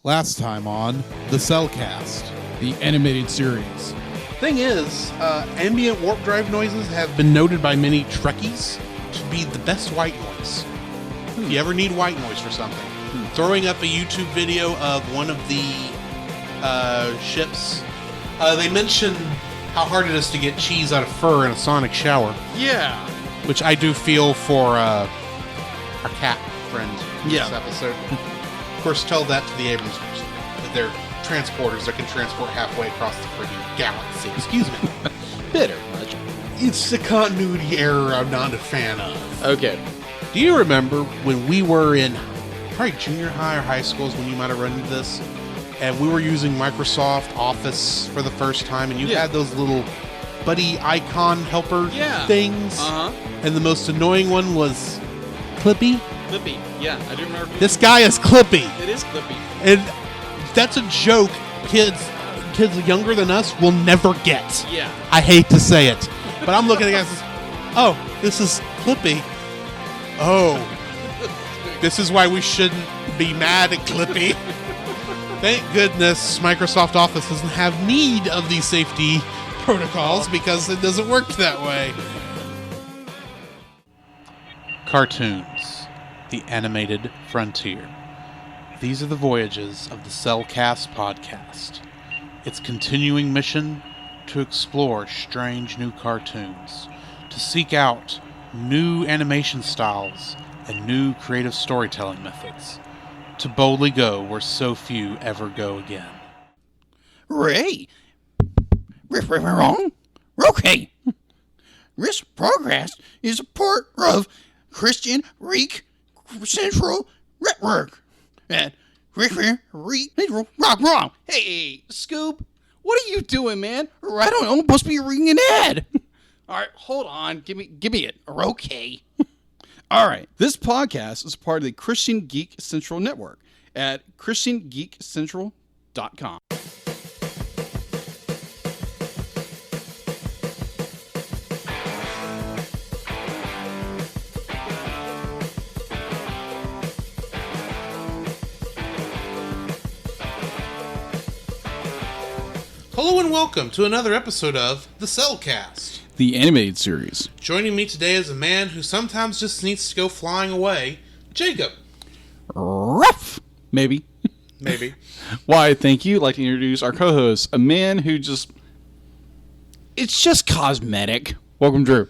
Last time on the Cellcast, the animated series. Thing is, ambient warp drive noises have been noted by many Trekkies to be the best white noise. If you ever need white noise for something, throwing up a YouTube video of one of the ships, they mention how hard it is to get cheese out of fur in a sonic shower. Yeah. Which I do feel for our cat friend in this episode. Of course, tell that to the Abrams person. That they're transporters that can transport halfway across the freaking galaxy. Excuse me. Bitter much. It's the continuity error I'm not a fan of. Okay. Do you remember when we were in probably junior high or high schools when you might have run into this? And we were using Microsoft Office for the first time, and you had those little buddy icon helper things. Uh-huh. And the most annoying one was Clippy. Clippy. Yeah, I do remember. This guy is Clippy. It is Clippy. And that's a joke kids younger than us will never get. Yeah. I hate to say it. But I'm looking at this. Oh, this is Clippy. Oh. This is why we shouldn't be mad at Clippy. Thank goodness Microsoft Office doesn't have need of these safety protocols because it doesn't work that way. Cartoons, the animated frontier. These are the voyages of the Cellcast podcast. Its continuing mission to explore strange new cartoons, to seek out new animation styles and new creative storytelling methods, to boldly go where so few ever go again. Ray, wrong? Okay. This progress is a part of Christian Reek Central Network. And Reek Central wrong. Hey, Scoop, what are you doing, man? I don't know. I'm supposed to be reading an ad. All right, hold on. Give me it. Okay. All right. This podcast is part of the Christian Geek Central Network at ChristianGeekCentral.com. Hello and welcome to another episode of the Cellcast. The animated series. Joining me today is a man who sometimes just needs to go flying away, Jacob. Ruff! Maybe. Maybe. Why, thank you. I'd like to introduce our co-host, a man who just... It's just cosmetic. Welcome, Drew.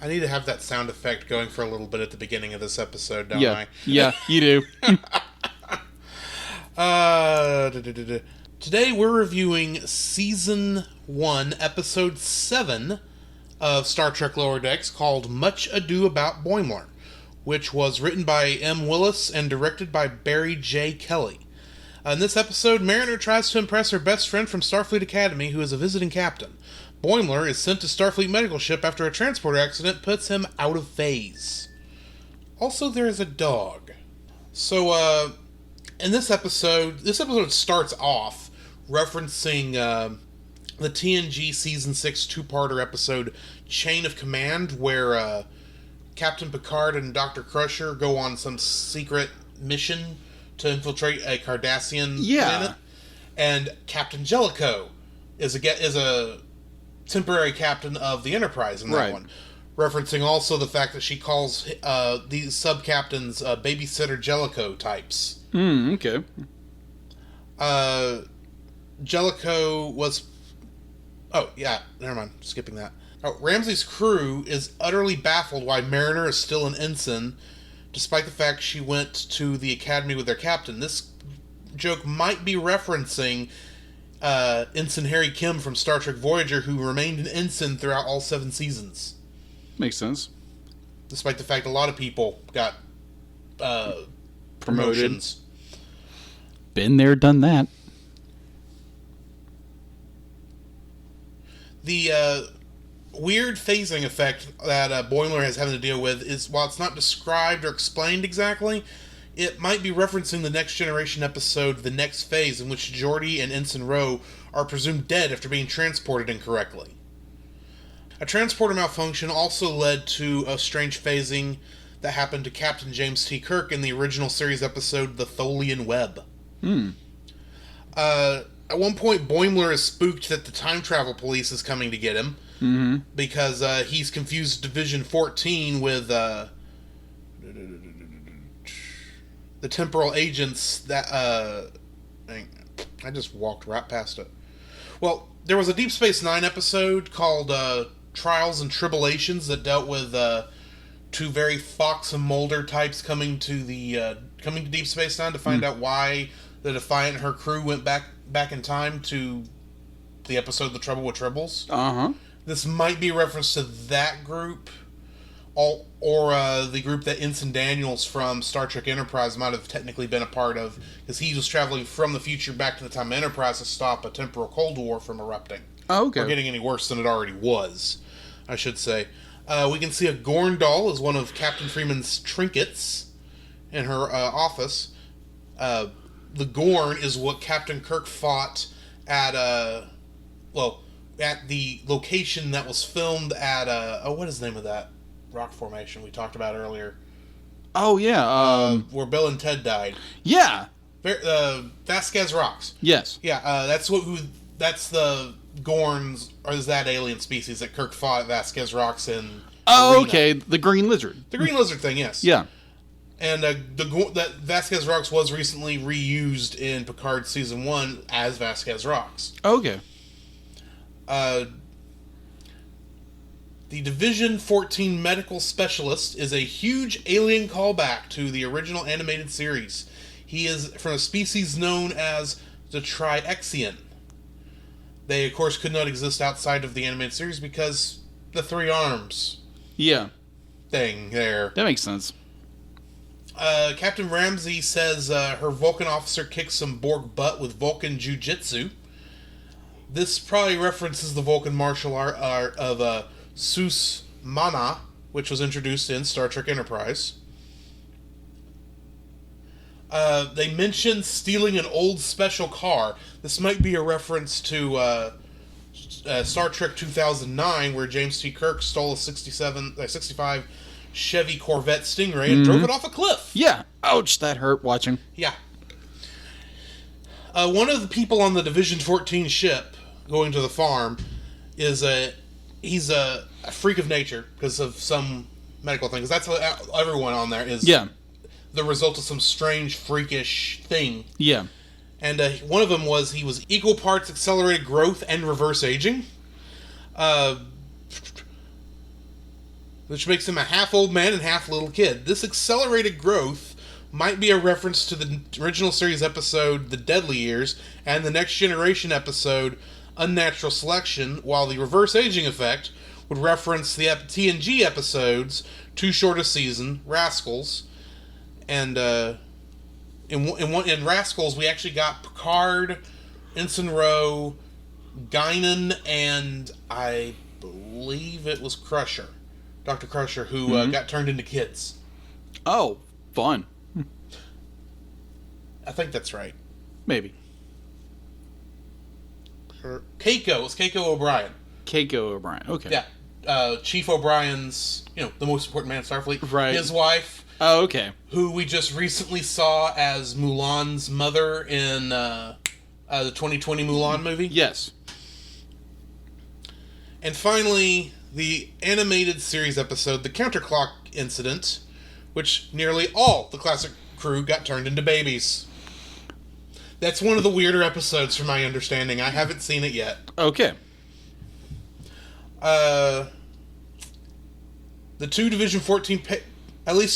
I need to have that sound effect going for a little bit at the beginning of this episode, don't I? Yeah, you do. Today we're reviewing Season 1, Episode 7 of Star Trek Lower Decks called Much Ado About Boimler, which was written by M. Willis and directed by Barry J. Kelly. In this episode, Mariner tries to impress her best friend from Starfleet Academy, who is a visiting captain. Boimler is sent to Starfleet medical ship after a transporter accident puts him out of phase. Also, there is a dog. So, in this episode starts off referencing the TNG Season 6 two-parter episode Chain of Command, where Captain Picard and Dr. Crusher go on some secret mission to infiltrate a Cardassian planet. And Captain Jellicoe is a temporary captain of the Enterprise in that one. Referencing also the fact that she calls these sub-captains babysitter Jellicoe types. Okay. Jellicoe was... Oh, yeah, never mind. Skipping that. Ramsey's crew is utterly baffled why Mariner is still an ensign, despite the fact she went to the academy with their captain. This joke might be referencing Ensign Harry Kim from Star Trek Voyager, who remained an ensign throughout all 7 seasons. Makes sense. Despite the fact a lot of people got promotions. Been there, done that. The weird phasing effect that Boimler is having to deal with is, while it's not described or explained exactly, it might be referencing the Next Generation episode The Next Phase, in which Geordi and Ensign Ro are presumed dead after being transported incorrectly. A transporter malfunction also led to a strange phasing that happened to Captain James T. Kirk in the original series episode The Tholian Web. At one point, Boimler is spooked that the time travel police is coming to get him because he's confused Division 14 with the temporal agents that. I just walked right past it. Well, there was a Deep Space Nine episode called Trials and Tribulations that dealt with two very Fox and Mulder types coming to Deep Space Nine to find out why the Defiant and her crew went back in time to the episode The Trouble with Tribbles. This might be a reference to that group, or the group that Ensign Daniels from Star Trek Enterprise might have technically been a part of, because he was traveling from the future back to the time of Enterprise to stop a temporal Cold War from erupting. Oh, okay. Or getting any worse than it already was, I should say. We can see a Gorn doll as one of Captain Freeman's trinkets in her office. The Gorn is what Captain Kirk fought at the location that was filmed at what is the name of that rock formation we talked about earlier? Oh yeah, where Bill and Ted died. Yeah. Vasquez Rocks. Yes. Yeah, that's the Gorns, or is that alien species that Kirk fought at Vasquez Rocks in? Oh, Arena. okay. The green lizard. The green lizard thing, yes. Yeah. And that Vasquez Rocks was recently reused in Picard Season 1 as Vasquez Rocks. Okay. The Division 14 medical specialist is a huge alien callback to the original animated series. He is from a species known as the Triaxian. They, of course, could not exist outside of the animated series because the three arms Yeah. thing there. That makes sense. Captain Ramsey says her Vulcan officer kicked some Borg butt with Vulcan Jiu-Jitsu. This probably references the Vulcan martial art of Sus Mana, which was introduced in Star Trek Enterprise. They mentioned stealing an old special car. This might be a reference to Star Trek 2009, where James T. Kirk stole a 65 Chevy Corvette Stingray and drove it off a cliff. Yeah. Ouch, that hurt watching. Yeah. One of the people on the Division 14 ship going to the farm is he's a freak of nature because of some medical thing. Because that's what everyone on there is. Yeah. The result of some strange, freakish thing. Yeah. And one of them was he was equal parts accelerated growth and reverse aging. Which makes him a half old man and half little kid. This accelerated growth might be a reference to the original series episode The Deadly Years and the Next Generation episode Unnatural Selection, while the reverse aging effect would reference the TNG episodes Too Short a Season, Rascals, and in Rascals we actually got Picard, Ensign Rowe, Guinan, and I believe it was Crusher. Dr. Crusher, who got turned into kids. Oh, fun. I think that's right. Maybe. Keiko. It's Keiko O'Brien. Keiko O'Brien. Okay. Yeah. Chief O'Brien's, the most important man in Starfleet. Right. His wife. Oh, okay. Who we just recently saw as Mulan's mother in the 2020 Mulan movie. Yes. And finally, the animated series episode, The Counterclock Incident, which nearly all the classic crew got turned into babies. That's one of the weirder episodes from my understanding. I haven't seen it yet. Okay. At least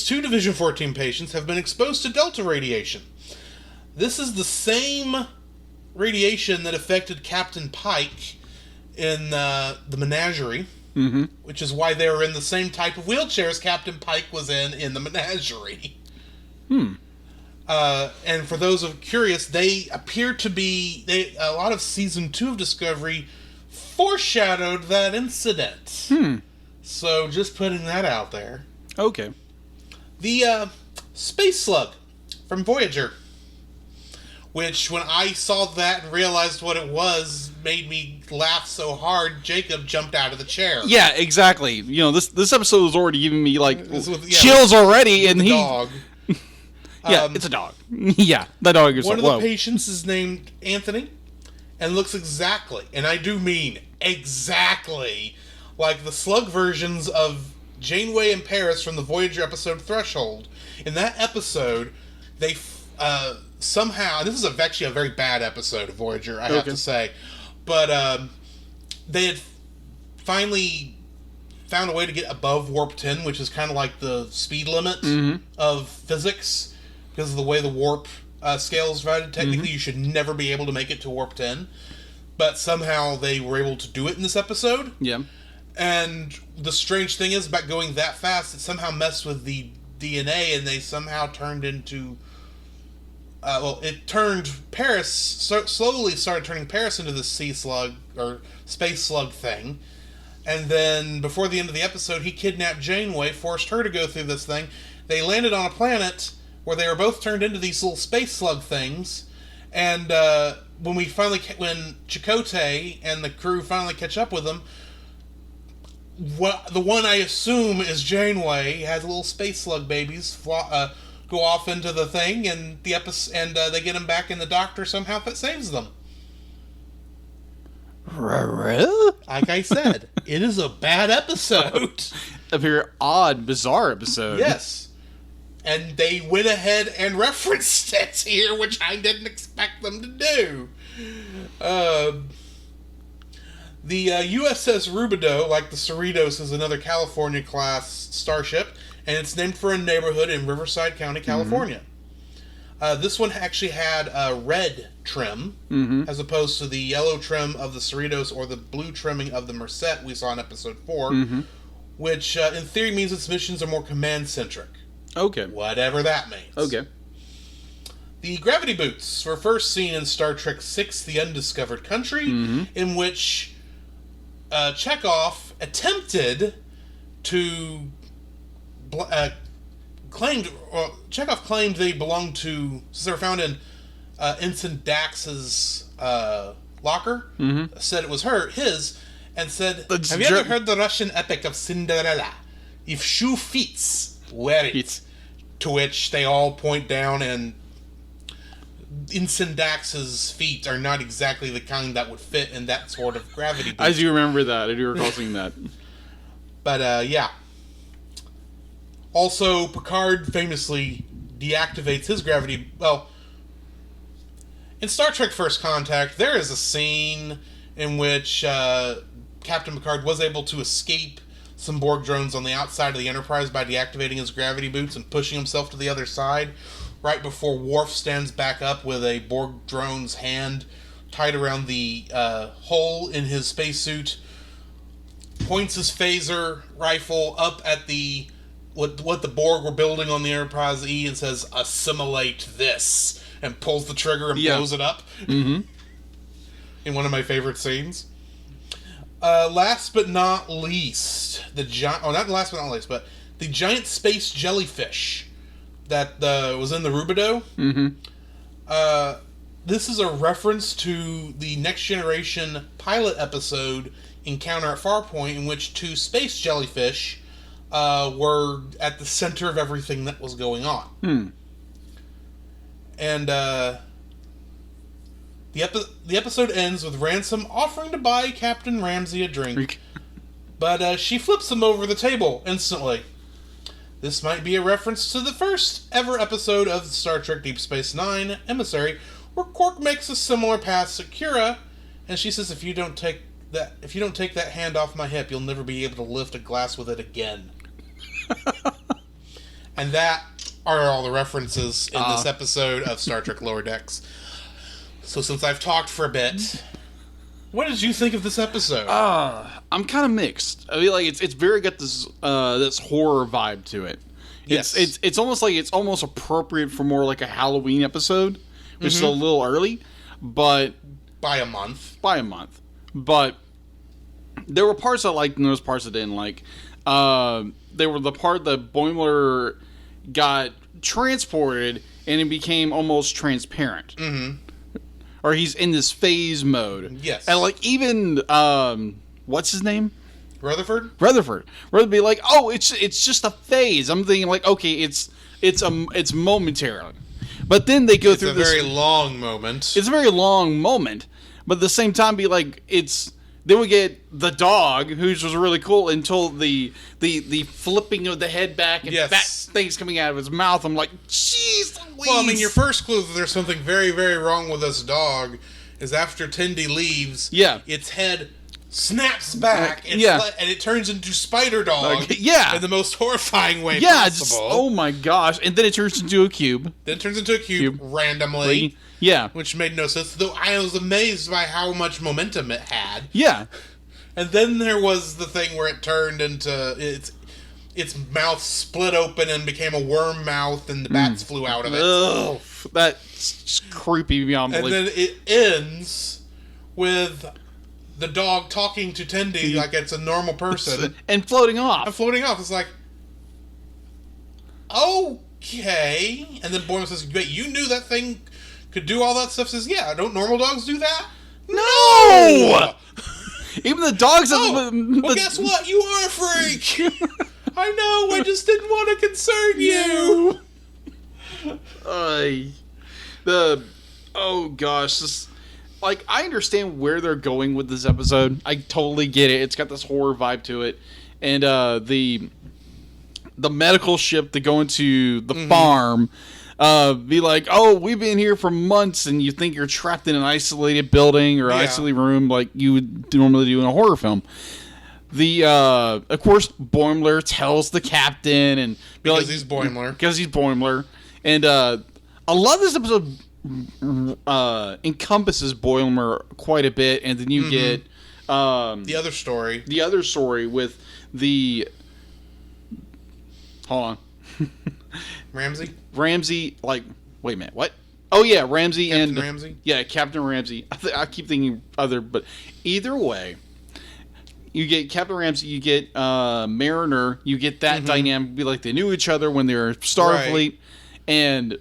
two Division 14 patients have been exposed to Delta radiation. This is the same radiation that affected Captain Pike in the Menagerie. Mm-hmm. Which is why they were in the same type of wheelchair as Captain Pike was in the Menagerie. And for those of curious, they appear to be... a lot of Season 2 of Discovery foreshadowed that incident. So, just putting that out there. Okay. The Space Slug from Voyager. Which, when I saw that and realized what it was, made me laugh so hard, Jacob jumped out of the chair. Yeah, exactly. This episode was already giving me chills already, and dog. Yeah, it's a dog. Yeah, that dog is One of whoa. the patients is named Anthony and looks exactly, and I do mean exactly, like the slug versions of Janeway and Paris from the Voyager episode Threshold. In that episode, they somehow, this is actually a very bad episode of Voyager, I have to say, but they had finally found a way to get above warp 10, which is kind of like the speed limit of physics, because of the way the warp scale is divided. Technically, you should never be able to make it to warp 10, but somehow they were able to do it in this episode. Yeah. And the strange thing is, about going that fast, it somehow messed with the DNA, and they somehow turned into... it turned Paris... slowly started turning Paris into the sea slug, or space slug thing. And then, before the end of the episode, he kidnapped Janeway, forced her to go through this thing. They landed on a planet where they were both turned into these little space slug things. And when Chakotay and the crew finally catch up with them, the one I assume is Janeway has little space slug babies go off into the thing, and they get him back, and the doctor somehow saves them. Like I said, it is a bad episode. A very odd, bizarre episode. Yes. And they went ahead and referenced it here, which I didn't expect them to do. The USS Rubidoux, like the Cerritos, is another California-class starship, and it's named for a neighborhood in Riverside County, California. This one actually had a red trim, as opposed to the yellow trim of the Cerritos or the blue trimming of the Merced we saw in Episode 4, which in theory means its missions are more command-centric. Okay. Whatever that means. Okay. The gravity boots were first seen in Star Trek VI, The Undiscovered Country, in which Chekhov attempted to... Chekhov claimed they belonged to... Since they were found in Ensign Dax's locker, said it was his, and said, have you ever heard the Russian epic of Cinderella? If shoe fits, wear it. To which they all point down, and Ensign Dax's feet are not exactly the kind that would fit in that sort of gravity boot. I do remember that. I do recall seeing that. But, yeah. Also, Picard famously deactivates his gravity... Well, in Star Trek First Contact, there is a scene in which Captain Picard was able to escape some Borg drones on the outside of the Enterprise by deactivating his gravity boots and pushing himself to the other side, right before Worf stands back up with a Borg drone's hand tied around the hole in his spacesuit, points his phaser rifle up at the what the Borg were building on the Enterprise E and says, "Assimilate this," and pulls the trigger and blows it up. In one of my favorite scenes. Last but not least, the giant space jellyfish that was in the Rubidoux. This is a reference to the Next Generation pilot episode Encounter at Farpoint, in which two space jellyfish were at the center of everything that was going on. And the episode ends with Ransom offering to buy Captain Ramsey a drink, but she flips him over the table instantly. This might be a reference to the first ever episode of Star Trek Deep Space Nine, Emissary, where Quark makes a similar pass at Kira, and she says, if you don't take that hand off my hip, you'll never be able to lift a glass with it again. And that are all the references in this episode of Star Trek Lower Decks. So since I've talked for a bit, what did you think of this episode? I'm kind of mixed. I mean, like it's very got this this horror vibe to it. It's almost like it's almost appropriate for more like a Halloween episode, which is a little early, but by a month. But there were parts I liked and there was parts I didn't like. They were the part that Boimler got transported and it became almost transparent. Or he's in this phase mode. Yes. And like even what's his name? Rutherford Rutherford be like, oh, it's just a phase. I'm thinking like, okay, it's It's momentarily, but then they go through this. It's a very long moment. It's a very long moment, but at the same time, be like it's. Then we get the dog, which was really cool, until the flipping of the head back and fat things coming out of his mouth. I'm like, jeez Louise. Well, I mean, your first clue that there's something very, very wrong with this dog is after Tendy leaves, its head snaps back and it turns into Spider Dog in the most horrifying way possible. Oh my gosh. And then it turns into a cube. Then it turns into a cube randomly. Yeah. Which made no sense, though I was amazed by how much momentum it had. Yeah. And then there was the thing where it turned into its mouth split open and became a worm mouth and the bats flew out of it. Ugh, that's just creepy beyond belief. And then it ends with the dog talking to Tendy like it's a normal person. And floating off. It's like, okay. And then Boimler says, wait, you knew that thing could do all that stuff? Says, yeah, don't normal dogs do that? No! Even the dogs... Well, guess what? You are a freak! I know, I just didn't want to concern you! Oh gosh, this... Like, I understand where they're going with this episode. I totally get it. It's got this horror vibe to it. And the medical ship to go into the farm, be like, oh, we've been here for months, and you think you're trapped in an isolated building or isolated room like you would normally do in a horror film. Of course, Boimler tells the captain, and because he's Boimler. And a lot of this episode encompasses Boimler quite a bit, and then you get the other story with the hold on Ramsey, like, wait a minute, what? Oh yeah, Ramsey Captain Ramsey? Yeah, Captain Ramsey. I keep thinking other, but either way, you get Captain Ramsey, you get Mariner, you get that dynamic, be like they knew each other when they were Starfleet, and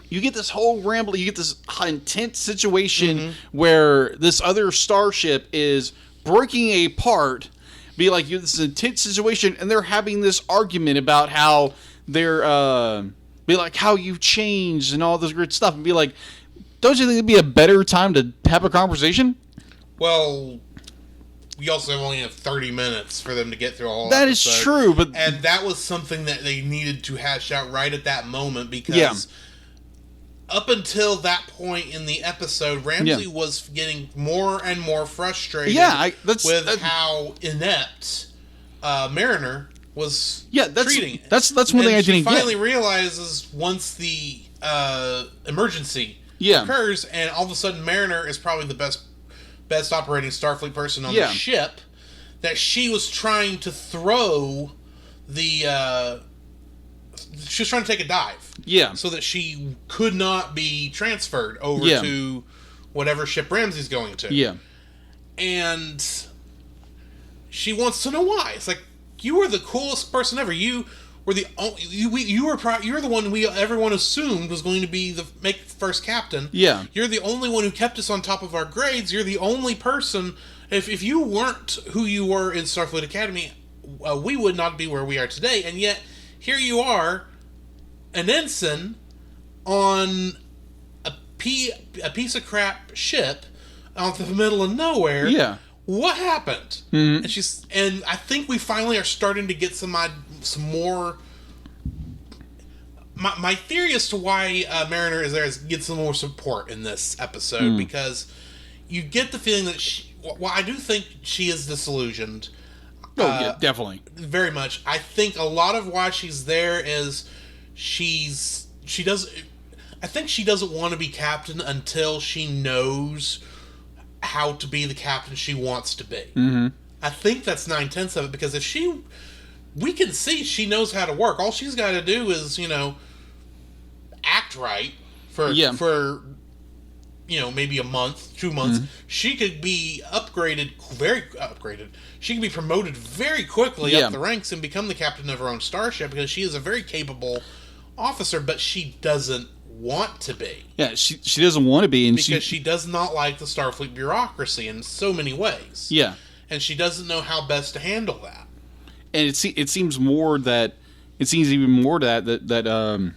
you get this whole ramble, you get this intense situation where this other starship is breaking apart, be like, you this intense situation, and they're having this argument about how they're, be like, how you've changed and all this great stuff, and be like, don't you think it'd be a better time to have a conversation? Well, we also only have 30 minutes for them to get through all that episode. Is true, but... And that was something that they needed to hash out right at that moment, because... Up until that point in the episode, Ramsey was getting more and more frustrated with how inept Mariner was treating it. That's one thing I didn't get. She finally realizes once the emergency occurs, and all of a sudden Mariner is probably the best operating Starfleet person on the ship, that she was trying to throw the... she was trying to take a dive. Yeah. So that she could not be transferred over to whatever ship Ramsey's going to. Yeah. And she wants to know why. It's like, you were the coolest person ever. You were the you're the one everyone assumed was going to be the first captain. Yeah. You're the only one who kept us on top of our grades. You're the only person. If you weren't who you were in Starfleet Academy, we would not be where we are today. And yet, here you are, an ensign on a piece of crap ship out in the middle of nowhere. Yeah. What happened? Mm-hmm. And I think we finally are starting to get some more. My theory as to why Mariner is there is get some more support in this episode, because you get the feeling that I do think she is disillusioned. Oh, yeah, definitely. Very much. I think a lot of why she's there is I think she doesn't want to be captain until she knows how to be the captain she wants to be. Mm-hmm. I think that's 9/10 of it, because if we can see she knows how to work. All she's got to do is, act right for maybe a month, 2 months. She could be very upgraded. She can be promoted very quickly up the ranks and become the captain of her own starship, because she is a very capable officer, but she doesn't want to be. Yeah, she doesn't want to be, and because she does not like the Starfleet bureaucracy in so many ways. Yeah, and she doesn't know how best to handle that. And it seems more that it seems even more to that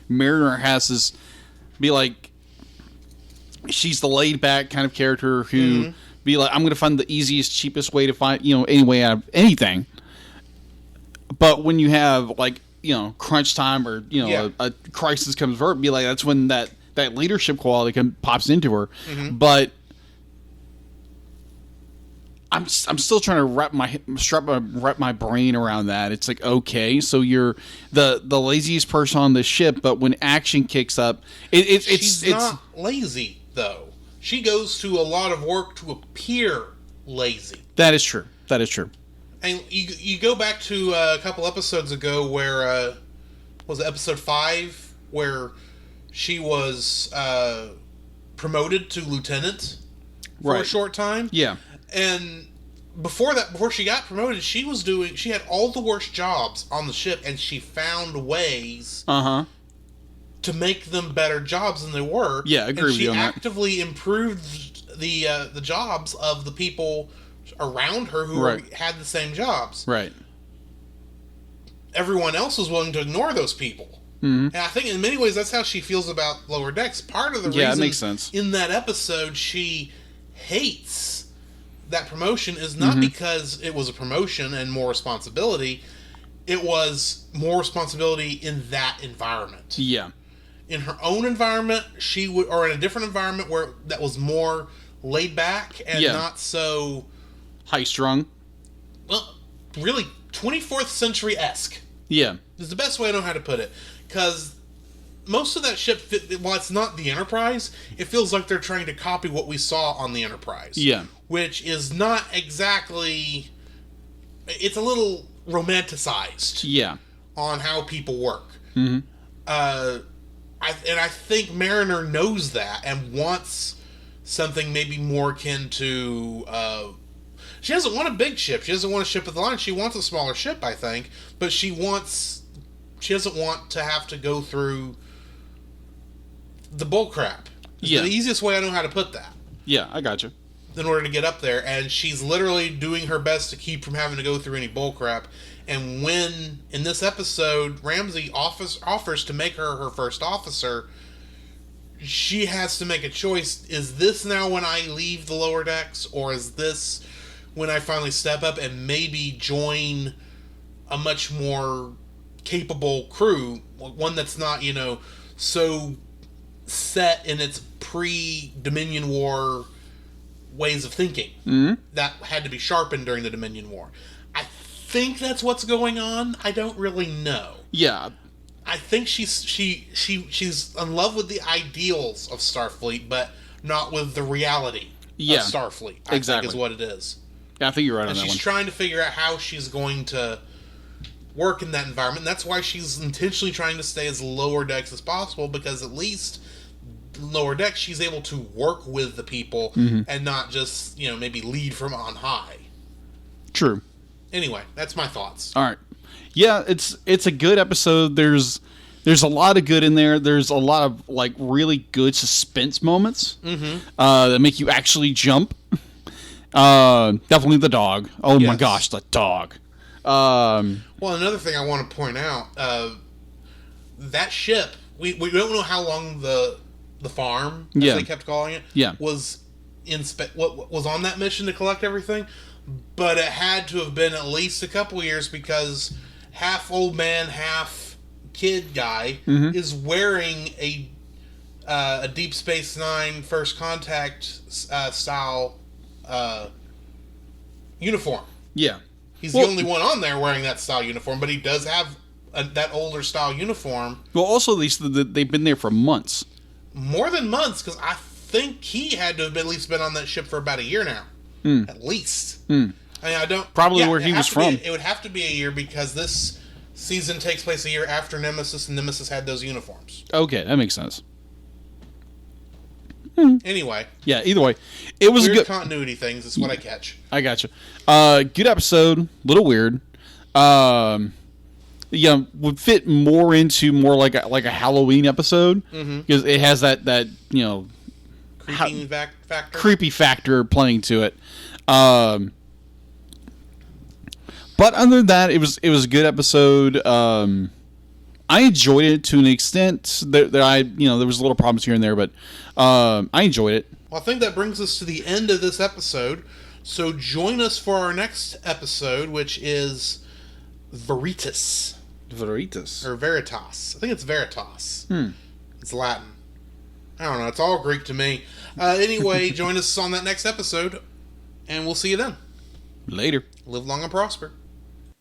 Mariner has this be like she's the laid back kind of character who be like, I'm going to find the easiest, cheapest way to find any way out of anything. But when you have like crunch time or a crisis comes over, be like that's when that leadership quality pops into her. But I'm still trying to wrap my brain around that. It's like, okay, so you're the laziest person on the ship, but when action kicks up, she's not lazy though. She goes to a lot of work to appear lazy. That is true. And you go back to a couple episodes ago where was it episode 5 where she was promoted to lieutenant for a short time. Yeah. And before she got promoted, she had all the worst jobs on the ship, and she found ways to make them better jobs than they were. Yeah, I agree with you on that. She actively improved the jobs of the people around her who had the same jobs. Right. Everyone else was willing to ignore those people. And I think in many ways that's how she feels about Lower Decks. Part of the reason it makes sense. In that episode she hates that promotion is not because it was a promotion and more responsibility. It was more responsibility in that environment. Yeah. In her own environment, she would, or in a different environment where that was more laid back and not so high strung. Well, really 24th century-esque. Yeah. Is the best way I know how to put it. Because most of that ship, while it's not the Enterprise, it feels like they're trying to copy what we saw on the Enterprise. Yeah. Which is not exactly... It's a little romanticized. Yeah. On how people work. I think Mariner knows that and wants something maybe more akin to... she doesn't want a big ship. She doesn't want a ship with a line. She wants a smaller ship, I think. But she doesn't want to have to go through the bull crap. It's the easiest way I know how to put that. Yeah, I gotcha. In order to get up there. And she's literally doing her best to keep from having to go through any bull crap. And when, in this episode, Ramsey offers to make her first officer, she has to make a choice. Is this now when I leave the Lower Decks? Or is this when I finally step up and maybe join a much more capable crew? One that's not, so set in its pre-Dominion War ways of thinking. That had to be sharpened during the Dominion War. I think that's what's going on. I don't really know. Yeah. I think she's in love with the ideals of Starfleet, but not with the reality of Starfleet. I think is what it is. Yeah, I think you're right on that one. And she's trying to figure out how she's going to work in that environment. And that's why she's intentionally trying to stay as Lower Decks as possible, because at least Lower Decks she's able to work with the people and not just, maybe lead from on high. True. Anyway, that's my thoughts. All right. Yeah, it's a good episode. There's a lot of good in there. There's a lot of really good suspense moments that make you actually jump. Definitely the dog. Oh my gosh, the dog. Well, another thing I want to point out, that ship, we don't know how long the farm, as they kept calling it, was was on that mission to collect everything, but it had to have been at least a couple years, because half old man, half kid guy is wearing a Deep Space Nine First Contact style uniform. Yeah. He's the only one on there wearing that style uniform, but he does have that older style uniform. Well, also, they've been there for months. More than months, because I think he had to have at least been on that ship for about a year now. At least. I mean, I don't... Probably where he was from. It would have to be a year, because this season takes place a year after Nemesis, and Nemesis had those uniforms. Okay, that makes sense. Anyway. Yeah, either way. It was weird good continuity things is what I catch. I gotcha. Good episode. Little weird. Would fit more into like a Halloween episode, because it has that factor. Creepy factor playing to it. But other than that, it was a good episode. I enjoyed it to an extent. There was little problems here and there, but I enjoyed it. Well, I think that brings us to the end of this episode. So join us for our next episode, which is Veritas. Or Veritas. I think it's Veritas. It's Latin. I don't know. It's all Greek to me. Anyway, join us on that next episode, and we'll see you then. Later. Live long and prosper.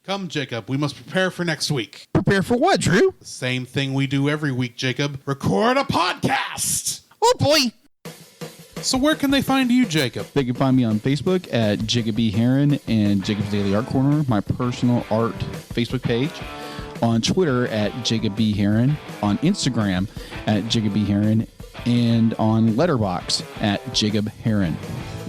Come, Jacob. We must prepare for next week. Prepare for what, Drew? The same thing we do every week, Jacob. Record a podcast. Oh, boy. So where can they find you, Jacob? They can find me on Facebook at Jacob B. Heron and Jacob's Daily Art Corner, my personal art Facebook page. On Twitter at Jacob B. Heron. On Instagram at Jacob B. Heron. And on Letterboxd at Jacob Heron.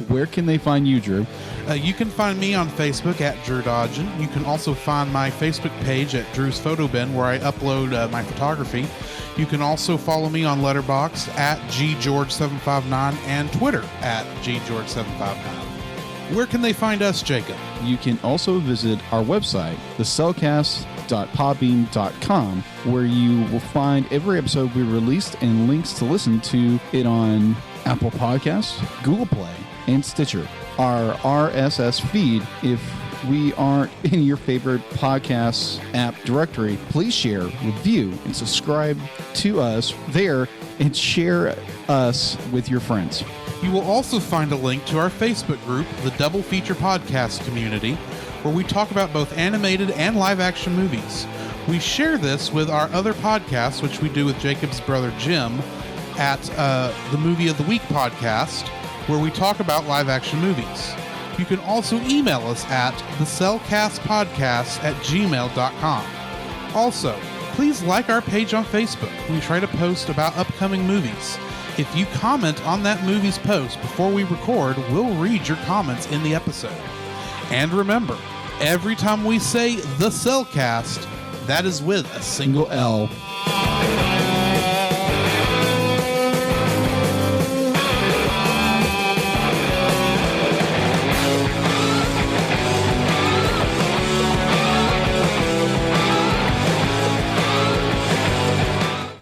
Where can they find you, Drew? You can find me on Facebook at Drew Dodgen. You can also find my Facebook page at Drew's Photo Bin, where I upload my photography. You can also follow me on Letterboxd at GGeorge759 and Twitter at GGeorge759. Where can they find us, Jacob? You can also visit our website, thecellcast.podbean.com, where you will find every episode we released and links to listen to it on Apple Podcasts, Google Play, and Stitcher. Our RSS feed, if we aren't in your favorite podcast app directory, please share, review, and subscribe to us there and share us with your friends. You will also find a link to our Facebook group, the Double Feature Podcast Community, where we talk about both animated and live-action movies. We share this with our other podcasts, which we do with Jacob's brother Jim, at the Movie of the Week podcast, where we talk about live-action movies. You can also email us at thecellcastpodcast@gmail.com. Also, please like our page on Facebook. We try to post about upcoming movies. If you comment on that movie's post before we record, we'll read your comments in the episode. And remember, every time we say The Cellcast, that is with a single L.